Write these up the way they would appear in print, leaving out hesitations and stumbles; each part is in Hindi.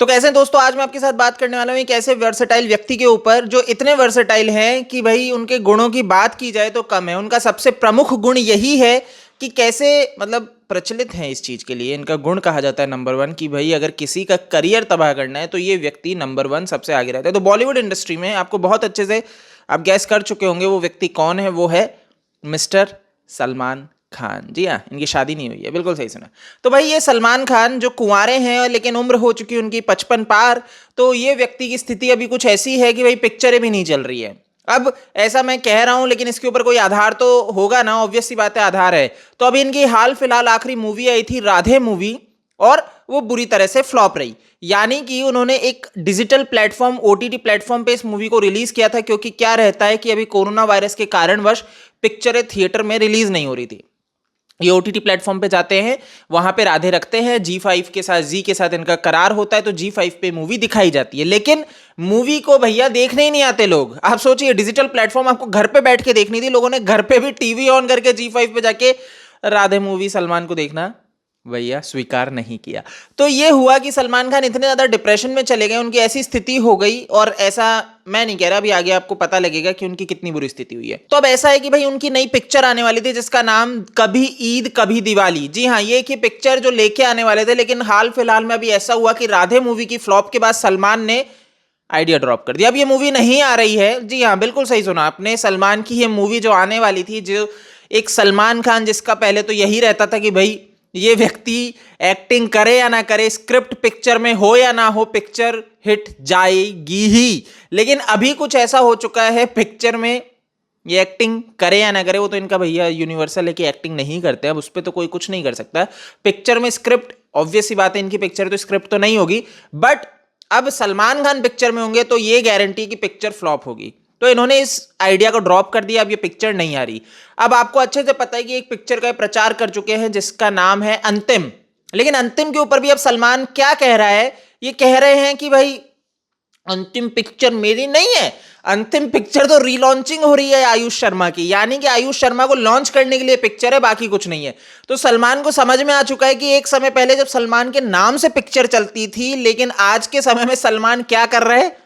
तो कैसे हैं दोस्तों, आज मैं आपके साथ बात करने वाला हूँ एक ऐसे वर्सेटाइल व्यक्ति के ऊपर जो इतने वर्सेटाइल हैं कि भाई उनके गुणों की बात की जाए तो कम है। उनका सबसे प्रमुख गुण यही है कि कैसे मतलब प्रचलित हैं इस चीज़ के लिए। इनका गुण कहा जाता है नंबर वन कि भाई अगर किसी का करियर तबाह करना है तो ये व्यक्ति नंबर वन सबसे आगे रहता है। तो बॉलीवुड इंडस्ट्री में आपको बहुत अच्छे से आप गैस कर चुके होंगे वो व्यक्ति कौन है। वो है मिस्टर सलमान खान। जी हाँ, इनकी शादी नहीं हुई है, बिल्कुल सही सुना। तो भाई ये सलमान खान जो कुंवारे हैं लेकिन उम्र हो चुकी है उनकी 55 पार, तो ये व्यक्ति की स्थिति अभी कुछ ऐसी है कि भाई पिक्चरें भी नहीं चल रही है। अब ऐसा मैं कह रहा हूं लेकिन इसके ऊपर कोई आधार तो होगा ना, ऑब्वियस सी बात है आधार है। तो अभी इनकी हाल फिलहाल आखिरी मूवी आई थी राधे मूवी, और वो बुरी तरह से फ्लॉप रही। यानी कि उन्होंने एक डिजिटल प्लेटफॉर्म ओटीटी प्लेटफॉर्म पे इस मूवी को रिलीज किया था, क्योंकि क्या रहता है कि अभी कोरोना वायरस के कारणवश पिक्चरें थिएटर में रिलीज नहीं हो रही थी। ये ओटीटी प्लेटफॉर्म पे जाते हैं, वहां पे राधे रखते हैं, जी5 के साथ जी के साथ इनका करार होता है, तो जी5 पे मूवी दिखाई जाती है। लेकिन मूवी को भैया देखने ही नहीं आते लोग। आप सोचिए, डिजिटल प्लेटफॉर्म आपको घर पे बैठ के देखनी थी, लोगों ने घर पे भी टीवी ऑन करके जी5 पे जाके राधे मूवी सलमान को देखना भैया स्वीकार नहीं किया। तो ये हुआ कि सलमान खान इतने ज्यादा डिप्रेशन में चले गए, उनकी ऐसी स्थिति हो गई। और ऐसा मैं नहीं कह रहा, अभी आगे आपको पता लगेगा कि उनकी कितनी बुरी स्थिति हुई है। तो अब ऐसा है कि भाई उनकी नई पिक्चर आने वाली थी जिसका नाम कभी ईद कभी दिवाली। जी हाँ, ये एक ही पिक्चर जो लेके आने वाले थे, लेकिन हाल फिलहाल में अभी ऐसा हुआ कि राधे मूवी की फ्लॉप के बाद सलमान ने आइडिया ड्रॉप कर दिया। अब ये मूवी नहीं आ रही है। जी हाँ, बिल्कुल सही सुना आपने, सलमान की ये मूवी जो आने वाली थी, जो एक सलमान खान जिसका पहले तो यही रहता था कि भाई ये व्यक्ति एक्टिंग करे या ना करे, स्क्रिप्ट पिक्चर में हो या ना हो, पिक्चर हिट जाएगी ही। लेकिन अभी कुछ ऐसा हो चुका है पिक्चर में, ये एक्टिंग करे या ना करे, वो तो इनका भैया यूनिवर्सल है कि एक्टिंग नहीं करते, अब उस पर तो कोई कुछ नहीं कर सकता। पिक्चर में स्क्रिप्ट, ऑब्वियस सी बात है इनकी पिक्चर तो स्क्रिप्ट तो नहीं होगी, बट अब सलमान खान पिक्चर में होंगे तो ये गारंटी कि पिक्चर फ्लॉप होगी। तो इन्होंने इस आइडिया को ड्रॉप कर दिया, अब ये पिक्चर नहीं आ रही। अब आपको अच्छे से पता है कि एक पिक्चर का प्रचार कर चुके हैं जिसका नाम है अंतिम। लेकिन अंतिम के ऊपर भी अब सलमान क्या कह रहा है, ये कह रहे हैं कि भाई अंतिम पिक्चर मेरी नहीं है, अंतिम पिक्चर तो रीलॉन्चिंग हो रही है आयुष शर्मा की। यानी कि आयुष शर्मा को लॉन्च करने के लिए पिक्चर है, बाकी कुछ नहीं है। तो सलमान को समझ में आ चुका है कि एक समय पहले जब सलमान के नाम से पिक्चर चलती थी, लेकिन आज के समय में सलमान क्या कर रहा है,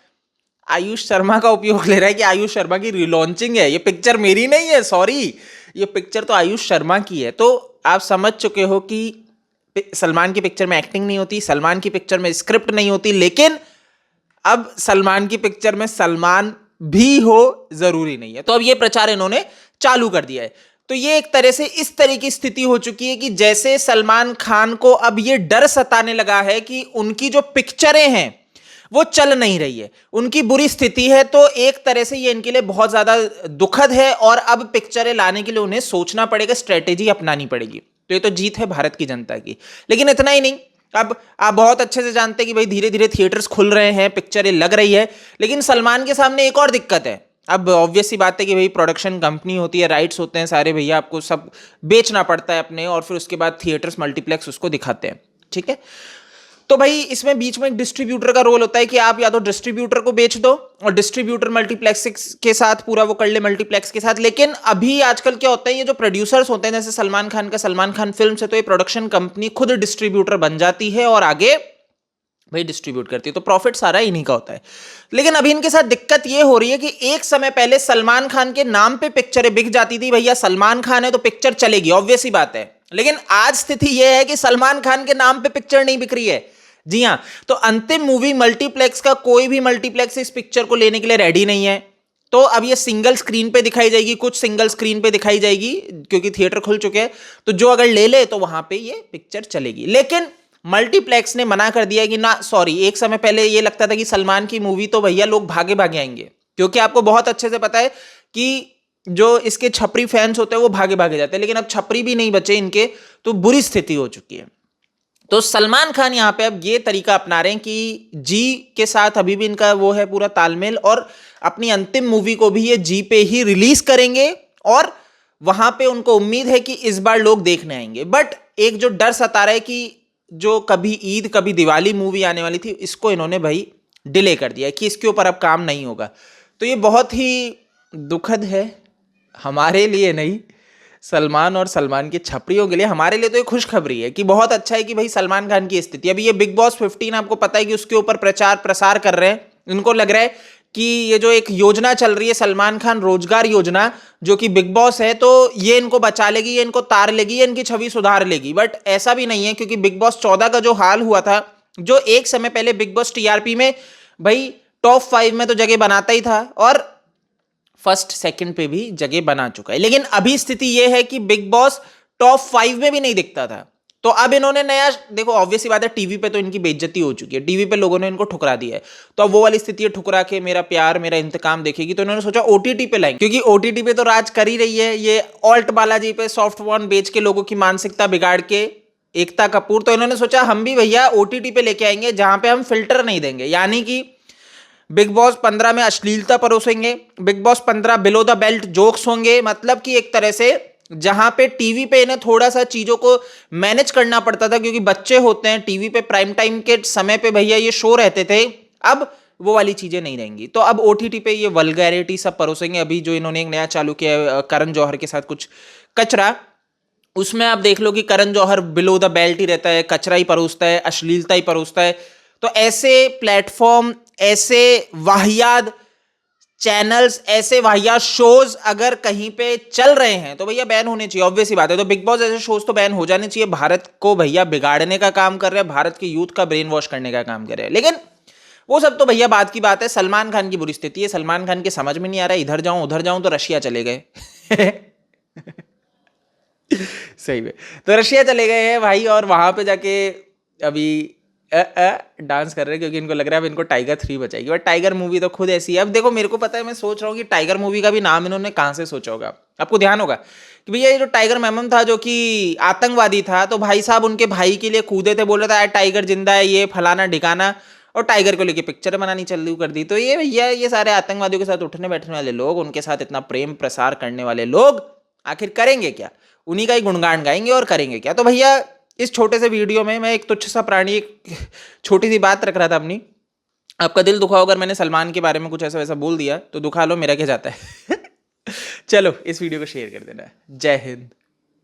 आयुष शर्मा का उपयोग ले रहा है कि आयुष शर्मा की रिलॉन्चिंग है, ये पिक्चर मेरी नहीं है, सॉरी ये पिक्चर तो आयुष शर्मा की है। तो आप समझ चुके हो कि सलमान की पिक्चर में एक्टिंग नहीं होती, सलमान की पिक्चर में स्क्रिप्ट नहीं होती, लेकिन अब सलमान की पिक्चर में सलमान भी हो जरूरी नहीं है। तो अब ये प्रचार इन्होंने चालू कर दिया है। तो ये एक तरह से इस तरह की स्थिति हो चुकी है कि जैसे सलमान खान को अब ये डर सताने लगा है कि उनकी जो पिक्चरें हैं वो चल नहीं रही है, उनकी बुरी स्थिति है। तो एक तरह से ये इनके लिए बहुत ज्यादा दुखद है, और अब पिक्चरें लाने के लिए उन्हें सोचना पड़ेगा, स्ट्रेटेजी अपनानी पड़ेगी। तो ये तो जीत है भारत की जनता की। लेकिन इतना ही नहीं, अब आप बहुत अच्छे से जानते हैं कि भाई धीरे धीरे थिएटर्स खुल रहे हैं, पिक्चरें लग रही है, लेकिन सलमान के सामने एक और दिक्कत है। अब ऑब्वियस सी बात है कि भाई प्रोडक्शन कंपनी होती है, राइट्स होते हैं सारे भैया, आपको सब बेचना पड़ता है अपने, और फिर उसके बाद थिएटर्स मल्टीप्लेक्स उसको दिखाते हैं, ठीक है। तो भाई इसमें बीच में एक डिस्ट्रीब्यूटर का रोल होता है कि आप या तो डिस्ट्रीब्यूटर को बेच दो और डिस्ट्रीब्यूटर मल्टीप्लेक्स के साथ पूरा वो कर ले, मल्टीप्लेक्स के साथ। लेकिन अभी आजकल क्या होता है, ये जो प्रोड्यूसर्स होते हैं, जैसे सलमान खान का सलमान खान फिल्म्स है, तो ये प्रोडक्शन कंपनी खुद डिस्ट्रीब्यूटर बन जाती है और आगे भाई डिस्ट्रीब्यूट करती है, तो प्रॉफिट सारा इन्हीं का होता है। लेकिन अभी इनके साथ दिक्कत ये हो रही है कि एक समय पहले सलमान खान के नाम पे पिक्चरें बिक जाती थी, भैया सलमान खान है तो पिक्चर चलेगी, ऑब्वियस ही बात है। लेकिन आज स्थिति यह है कि सलमान खान के नाम पे पिक्चर नहीं बिक रही है। जी हां, तो अंतिम मूवी मल्टीप्लेक्स का कोई भी मल्टीप्लेक्स इस पिक्चर को लेने के लिए रेडी नहीं है। तो अब ये सिंगल स्क्रीन पे दिखाई जाएगी, कुछ सिंगल स्क्रीन पे दिखाई जाएगी क्योंकि थिएटर खुल चुके हैं, तो जो अगर ले ले तो वहां पे ये पिक्चर चलेगी। लेकिन मल्टीप्लेक्स ने मना कर दिया कि ना सॉरी। एक समय पहले ये लगता था कि सलमान की मूवी तो भैया लोग भागे भागे आएंगे, क्योंकि आपको बहुत अच्छे से पता है कि जो इसके छपरी फैंस होते हैं वो भागे भागे जाते हैं, लेकिन अब छपरी भी नहीं बचे इनके, तो बुरी स्थिति हो चुकी है। तो सलमान खान यहां पे अब ये तरीका अपना रहे हैं कि जी के साथ अभी भी इनका वो है पूरा तालमेल, और अपनी अंतिम मूवी को भी ये जी पे ही रिलीज करेंगे, और वहां पे उनको उम्मीद है कि इस बार लोग देखने आएंगे। बट एक जो डर सता रहा है कि जो कभी ईद कभी दिवाली मूवी आने वाली थी, इसको इन्होंने भाई डिले कर दिया है कि इसके ऊपर अब काम नहीं होगा। तो ये बहुत ही दुखद है, हमारे लिए नहीं सलमान और सलमान की छपरियों के लिए हमारे लिए तो ये खुशखबरी है कि बहुत अच्छा है कि भाई सलमान खान की स्थिति, अभी ये बिग बॉस 15 आपको पता है कि उसके ऊपर प्रचार प्रसार कर रहे हैं। इनको लग रहा है कि ये जो एक योजना चल रही है सलमान खान रोजगार योजना, जो कि बिग बॉस है, तो ये इनको बचा लेगी, ये इनको तार लेगी, ये इनकी छवि सुधार लेगी। बट ऐसा भी नहीं है, क्योंकि बिग बॉस 14 का जो हाल हुआ था, जो एक समय पहले बिग बॉस टीआरपी में भाई टॉप 5 में तो जगह बनाता ही था और फर्स्ट सेकंड पे भी जगह बना चुका है, लेकिन अभी स्थिति यह है कि बिग बॉस टॉप 5 में भी नहीं दिखता था। तो अब इन्होंने नया, देखो ऑब्वियसली बात है, टीवी पे तो इनकी बेइज्जती हो चुकी है, टीवी पे लोगों ने इनको ठुकरा दिया है, तो अब वो वाली स्थिति है, ठुकरा के मेरा प्यार मेरा इंतकाम देखेगी, तो इन्होंने सोचा ओटीटी पे लाएंगे, क्योंकि ओटीटी पे तो राज कर ही रही है ये ऑल्ट बालाजी पे सॉफ्ट पॉर्न बेच के लोगों की मानसिकता बिगाड़ के एकता कपूर। तो इन्होंने सोचा हम भी भैया ओटीटी पे लेके आएंगे जहां पे हम फिल्टर नहीं देंगे, यानी कि बिग बॉस 15 में अश्लीलता परोसेंगे, big boss 15 below the belt jokes होंगे, मतलब कि एक तरह से जहां पे टीवी पे इन्हें थोड़ा सा चीजों को मैनेज करना पड़ता था, क्योंकि बच्चे होते हैं टीवी पे, प्राइम टाइम के समय पे भैया ये शो रहते थे, अब वो वाली चीजें नहीं रहेंगी। तो अब ओटीटी पे ये वल्गैरिटी सब परोसेंगे। अभी जो इन्होंने एक नया चालू किया करण जौहर के साथ कुछ कचरा, उसमें आप देख लो कि Karan Johar below the belt ही रहता है, कचरा ही परोसता है, अश्लीलता ही परोसता है। तो ऐसे प्लेटफॉर्म, ऐसे वाहियात चैनल्स, ऐसे वाहियात शोज अगर कहीं पे चल रहे हैं तो भैया बैन होने चाहिए, ऑब्वियस सी बात है। तो बिग बॉस ऐसे शोज तो बैन हो जाने चाहिए। भारत को भैया बिगाड़ने का काम कर रहे हैं, भारत के यूथ का ब्रेन वॉश करने का काम कर रहे हैं, लेकिन वो सब तो भैया बात की बात है। सलमान खान की बुरी स्थिति है, सलमान खान के समझ में नहीं आ रहा है, इधर जाऊं उधर जाऊं, तो रशिया चले गए सही में, तो रशिया चले गए हैं भाई, और वहां पे जाके अभी डांस कर रहे हैं, क्योंकि इनको लग रहा है अब इनको टाइगर 3 बचाएगी। और टाइगर मूवी तो खुद ऐसी है। अब देखो मेरे को पता है, मैं सोच रहा हूँ कि टाइगर मूवी का भी नाम इन्होंने कहाँ से सोचा होगा। आपको ध्यान होगा कि भैया ये जो टाइगर मेमन था, जो कि आतंकवादी था, तो भाई साहब उनके भाई के लिए कूदे थे, बोल रहा था यार टाइगर जिंदा है, ये फलाना ढिकाना, और टाइगर को लेके पिक्चर बनानी चालू कर दी। तो ये भैया ये सारे आतंकवादियों के साथ उठने बैठने वाले लोग, उनके साथ इतना प्रेम प्रसार करने वाले लोग आखिर करेंगे क्या? उन्हीं का ही गुणगान गाएंगे और करेंगे क्या? तो भैया इस छोटे से वीडियो में मैं एक तुच्छ सा प्राणी, एक छोटी सी बात रख रहा था अपनी। आपका दिल दुखा अगर मैंने सलमान के बारे में कुछ ऐसा वैसा बोल दिया तो दुखा लो, मेरा क्या जाता है चलो इस वीडियो को शेयर कर देना। जय हिंद।